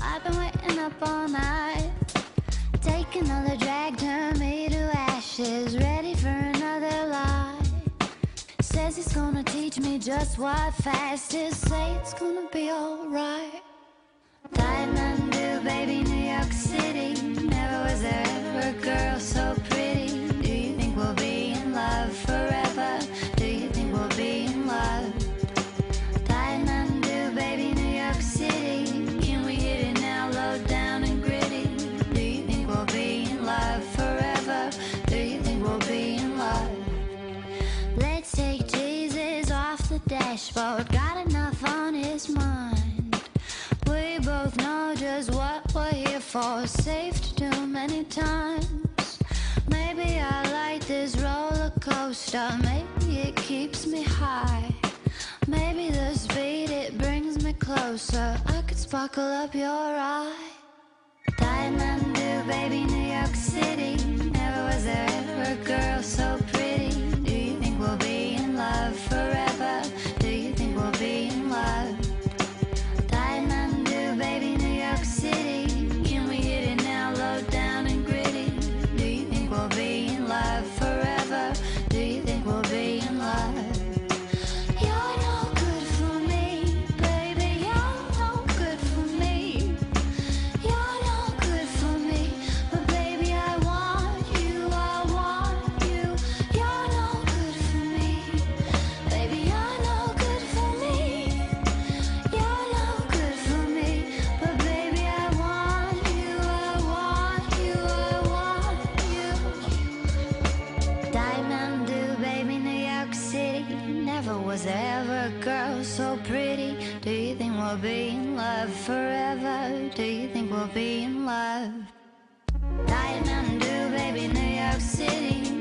I've been waiting up all night, taking all the drag, turn me to ashes, ready for another lie. Says he's gonna teach me just what fast is, say it's gonna be alright. Kathmandu, baby, New York City. Never was there ever a girl so pretty. Do you think we'll be in love forever? Do you think we'll be in love? Kathmandu, baby, New York City. Can we hit it now, low down and gritty? Do you think we'll be in love forever? Do you think we'll be in love? Let's take Jesus off the dashboard. Got enough on his mind. We both know just what we're here for. Saved too many times. Maybe I like this roller coaster. Maybe it keeps me high. Maybe the speed, it brings me closer. I could sparkle up your eye. Kathmandu, baby, New York City. Never was there ever a girl so pretty. Do you think we'll be in love forever? Do you think we'll be in love? Kathmandu, baby, New York City. Can we hit it now, low down and gritty? Do you think we'll be in love forever? Do you think we'll be in love? You're no good for me, baby, you're no good for me. You're no good for me, but baby I want you, I want you. You're no good for me, baby, you're no good for me. You're no good for me, but baby I want you, I want you, I want you. Kathmandu, baby, New York City. Never was there ever a girl so pretty. Do you think we'll be in love forever? Do you think we'll be in love? Kathmandu, baby, New York City.